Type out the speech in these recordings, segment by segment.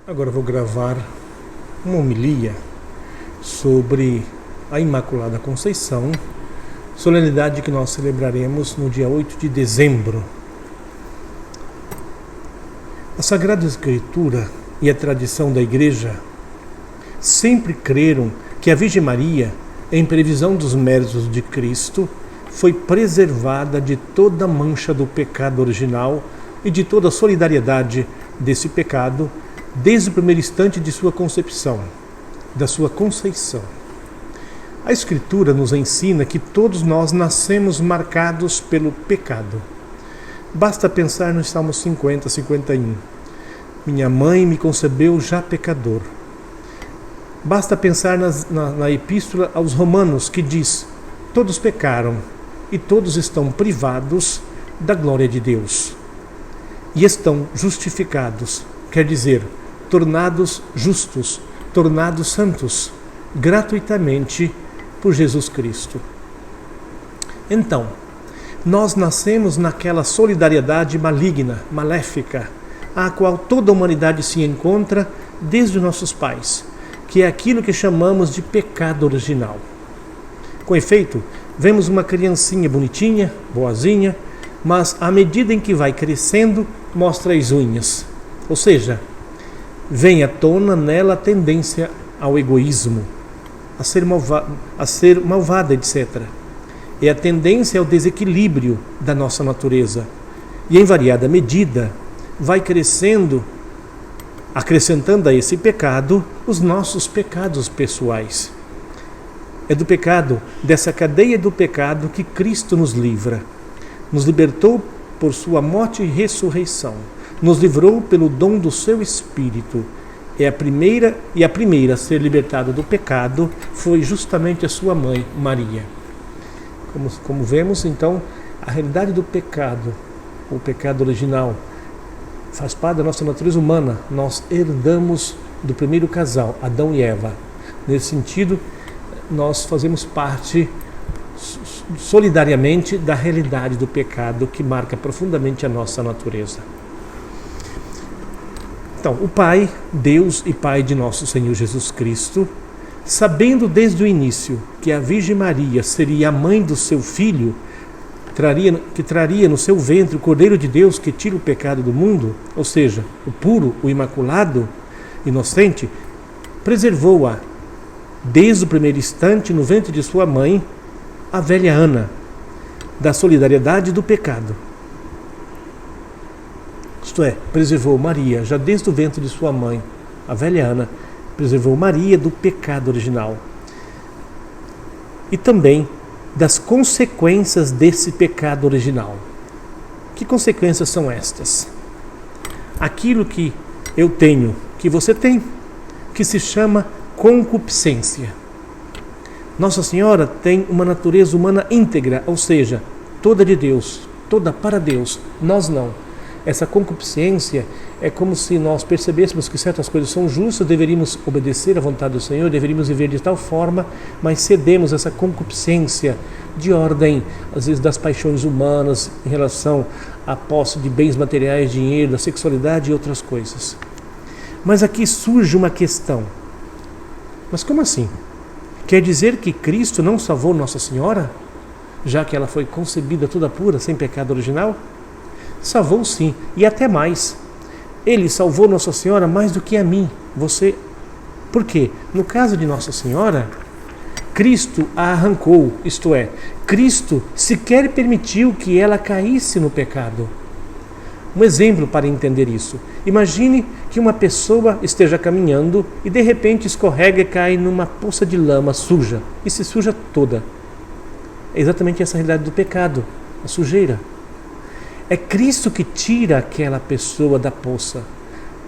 Agora vou gravar uma homilia sobre a Imaculada Conceição, solenidade que nós celebraremos no dia 8 de dezembro. A Sagrada Escritura e a tradição da Igreja sempre creram que a Virgem Maria, em previsão dos méritos de Cristo, foi preservada de toda mancha do pecado original e de toda a solidariedade desse pecado, desde o primeiro instante de sua concepção, da sua conceição. A Escritura nos ensina que todos nós nascemos marcados pelo pecado. Basta pensar no Salmo 50, 51. Minha mãe me concebeu já pecador. Basta pensar na Epístola aos Romanos, que diz: todos pecaram e todos estão privados da glória de Deus. E estão justificados, quer dizer, tornados justos, tornados santos, gratuitamente por Jesus Cristo. Então, nós nascemos naquela solidariedade maligna, maléfica, à qual toda a humanidade se encontra desde os nossos pais, que é aquilo que chamamos de pecado original. Com efeito, vemos uma criancinha bonitinha, boazinha, mas à medida em que vai crescendo, mostra as unhas. Ou seja, vem à tona nela a tendência ao egoísmo, a ser malvada, etc. É a tendência ao desequilíbrio da nossa natureza. E em variada medida, vai crescendo, acrescentando a esse pecado os nossos pecados pessoais. É do pecado, dessa cadeia do pecado, que Cristo nos livra. Nos libertou por sua morte e ressurreição. Nos livrou pelo dom do seu Espírito. A primeira a ser libertada do pecado foi justamente a sua mãe, Maria. Como vemos, então, a realidade do pecado, o pecado original, faz parte da nossa natureza humana. Nós herdamos do primeiro casal, Adão e Eva. Nesse sentido, nós fazemos parte solidariamente da realidade do pecado que marca profundamente a nossa natureza. Então, o Pai, Deus e Pai de nosso Senhor Jesus Cristo, sabendo desde o início que a Virgem Maria seria a mãe do seu Filho, que traria no seu ventre o Cordeiro de Deus que tira o pecado do mundo, ou seja, o puro, o imaculado, inocente, preservou-a desde o primeiro instante no ventre de sua mãe, a velha Ana, da solidariedade do pecado. Isto é, preservou Maria, já desde o ventre de sua mãe, a velha Ana, preservou Maria do pecado original. E também das consequências desse pecado original. Que consequências são estas? Aquilo que eu tenho, que você tem, que se chama concupiscência. Nossa Senhora tem uma natureza humana íntegra, ou seja, toda de Deus, toda para Deus, nós não. Essa concupiscência é como se nós percebêssemos que certas coisas são justas, deveríamos obedecer à vontade do Senhor, deveríamos viver de tal forma, mas cedemos essa concupiscência de ordem, às vezes, das paixões humanas em relação à posse de bens materiais, dinheiro, da sexualidade e outras coisas. Mas aqui surge uma questão. Mas como assim? Quer dizer que Cristo não salvou Nossa Senhora, já que ela foi concebida toda pura, sem pecado original? Salvou sim, e até mais. Ele salvou Nossa Senhora mais do que a mim, você. Por quê? No caso de Nossa Senhora, Cristo a arrancou, isto é, Cristo sequer permitiu que ela caísse no pecado. Um exemplo para entender isso. Imagine que uma pessoa esteja caminhando e de repente escorrega e cai numa poça de lama suja, e se suja toda. É exatamente essa a realidade do pecado, a sujeira. É Cristo que tira aquela pessoa da poça,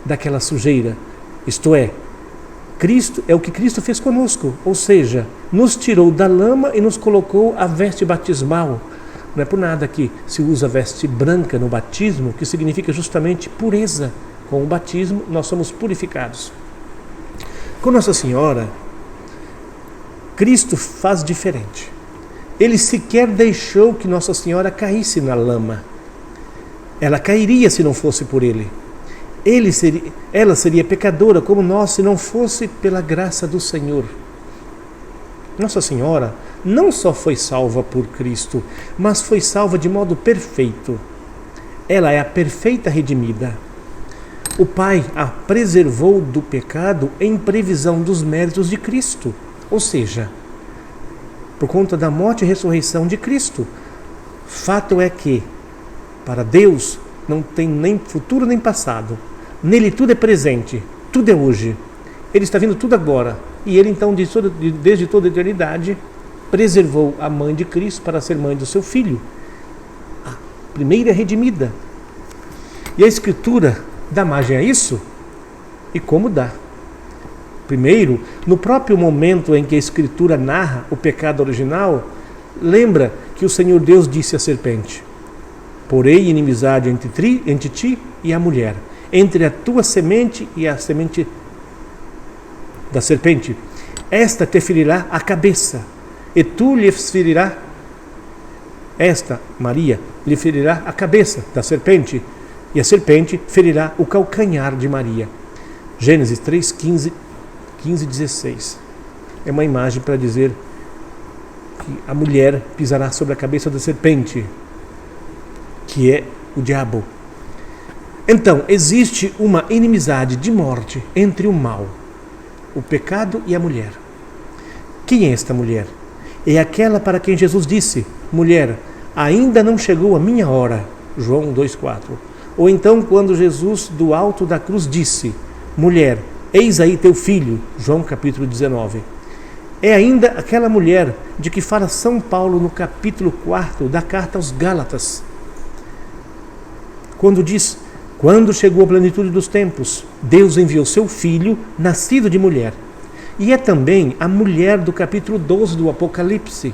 daquela sujeira. Isto é, Cristo é o que Cristo fez conosco, ou seja, nos tirou da lama e nos colocou a veste batismal. Não é por nada que se usa a veste branca no batismo, que significa justamente pureza. Com o batismo nós somos purificados. Com Nossa Senhora, Cristo faz diferente. Ele sequer deixou que Nossa Senhora caísse na lama. Ela cairia se não fosse por ele. ela seria pecadora como nós se não fosse pela graça do Senhor. Nossa Senhora não só foi salva por Cristo, mas foi salva de modo perfeito. Ela é a perfeita redimida. O Pai a preservou do pecado em previsão dos méritos de Cristo, ou seja, por conta da morte e ressurreição de Cristo. Fato é que, para Deus, não tem nem futuro nem passado. Nele tudo é presente, tudo é hoje. Ele está vindo tudo agora. E Ele então, desde toda a eternidade, preservou a mãe de Cristo para ser mãe do seu Filho, a primeira redimida. E a Escritura dá margem a isso? E como dá? Primeiro, no próprio momento em que a Escritura narra o pecado original, lembra que o Senhor Deus disse à serpente: porei inimizade entre ti e a mulher, entre a tua semente e a semente da serpente. Esta te ferirá a cabeça, e tu lhe ferirá, esta, Maria, lhe ferirá a cabeça da serpente, e a serpente ferirá o calcanhar de Maria. Gênesis 3, 15 e 16. É uma imagem para dizer que a mulher pisará sobre a cabeça da serpente, que é o diabo. Então, existe uma inimizade de morte entre o mal, o pecado e a mulher. Quem é esta mulher? É aquela para quem Jesus disse: mulher, ainda não chegou a minha hora. João 2,4. Ou então quando Jesus do alto da cruz disse: mulher, eis aí teu filho. João capítulo 19. É ainda aquela mulher de que fala São Paulo no capítulo 4 da carta aos Gálatas, quando diz: quando chegou a plenitude dos tempos, Deus enviou seu Filho, nascido de mulher. E é também a mulher do capítulo 12 do Apocalipse,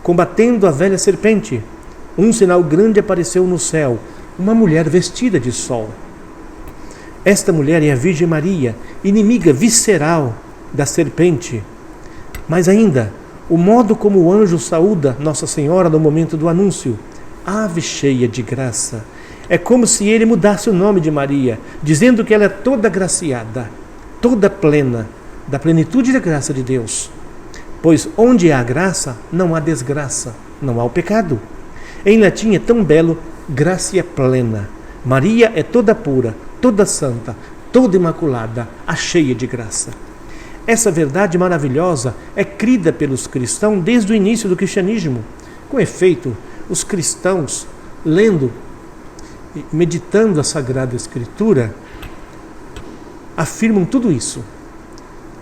combatendo a velha serpente. Um sinal grande apareceu no céu, uma mulher vestida de sol. Esta mulher é a Virgem Maria, inimiga visceral da serpente. Mas ainda, o modo como o anjo saúda Nossa Senhora no momento do anúncio: ave cheia de graça. É como se ele mudasse o nome de Maria, dizendo que ela é toda graciada, toda plena, da plenitude da graça de Deus. Pois onde há graça, não há desgraça, não há o pecado. Em latim é tão belo: gracia plena. Maria é toda pura, toda santa, toda imaculada, a cheia de graça. Essa verdade maravilhosa é crida pelos cristãos desde o início do cristianismo. Com efeito, os cristãos, lendo e meditando a Sagrada Escritura, afirmam tudo isso.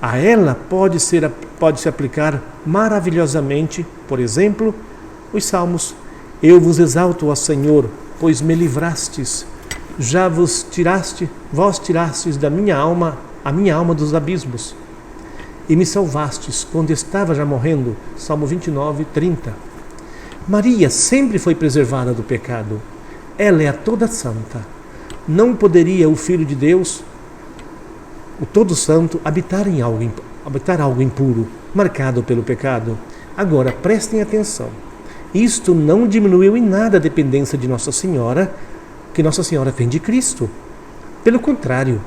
A ela pode-se aplicar maravilhosamente, por exemplo, os Salmos: eu vos exalto, ó Senhor, pois me livrastes, vós tirastes da minha alma, a minha alma dos abismos, e me salvastes quando estava já morrendo. Salmo 29, 30. Maria sempre foi preservada do pecado. Ela é a toda santa. Não poderia o Filho de Deus, o todo santo, habitar algo impuro, marcado pelo pecado. Agora, prestem atenção. Isto não diminuiu em nada a dependência de Nossa Senhora, que Nossa Senhora tem de Cristo. Pelo contrário,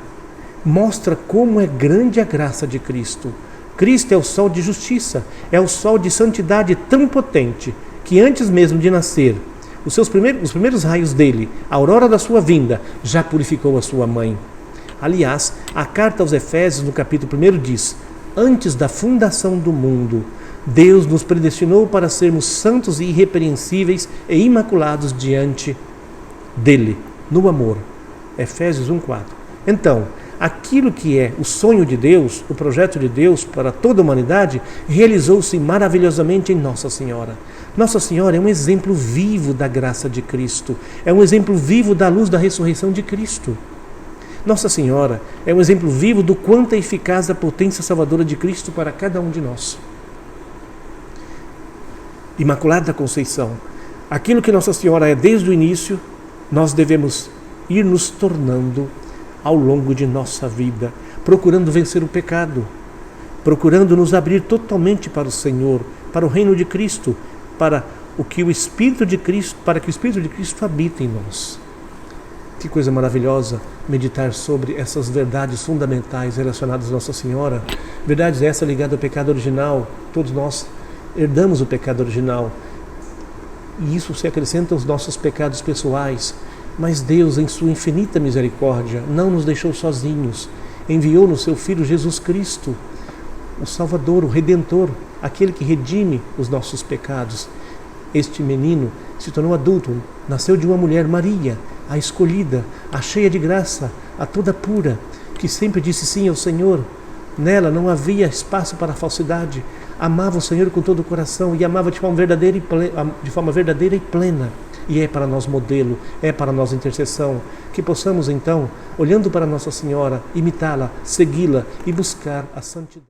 mostra como é grande a graça de Cristo. Cristo é o sol de justiça, é o sol de santidade tão potente, que antes mesmo de nascer, os primeiros raios dele, a aurora da sua vinda, já purificou a sua mãe. Aliás, a carta aos Efésios, no capítulo 1, diz: antes da fundação do mundo, Deus nos predestinou para sermos santos e irrepreensíveis e imaculados diante dele, no amor. Efésios 1,4. Então, aquilo que é o sonho de Deus, o projeto de Deus para toda a humanidade, realizou-se maravilhosamente em Nossa Senhora. Nossa Senhora é um exemplo vivo da graça de Cristo, é um exemplo vivo da luz da ressurreição de Cristo. Nossa Senhora é um exemplo vivo do quanto é eficaz a potência salvadora de Cristo para cada um de nós. Imaculada Conceição, aquilo que Nossa Senhora é desde o início, nós devemos ir nos tornando ao longo de nossa vida, procurando vencer o pecado, procurando nos abrir totalmente para o Senhor, para o reino de Cristo, para que o Espírito de Cristo habite em nós. Que coisa maravilhosa meditar sobre essas verdades fundamentais relacionadas a Nossa Senhora. Verdades essas ligadas ao pecado original. Todos nós herdamos o pecado original. E isso se acrescenta aos nossos pecados pessoais. Mas Deus, em sua infinita misericórdia, não nos deixou sozinhos. Enviou no seu Filho Jesus Cristo, o Salvador, o Redentor, aquele que redime os nossos pecados. Este menino se tornou adulto, nasceu de uma mulher, Maria, a escolhida, a cheia de graça, a toda pura, que sempre disse sim ao Senhor. Nela não havia espaço para a falsidade. Amava o Senhor com todo o coração e amava de forma verdadeira e plena. E é para nós modelo, é para nós intercessão. Que possamos então, olhando para Nossa Senhora, imitá-la, segui-la e buscar a santidade.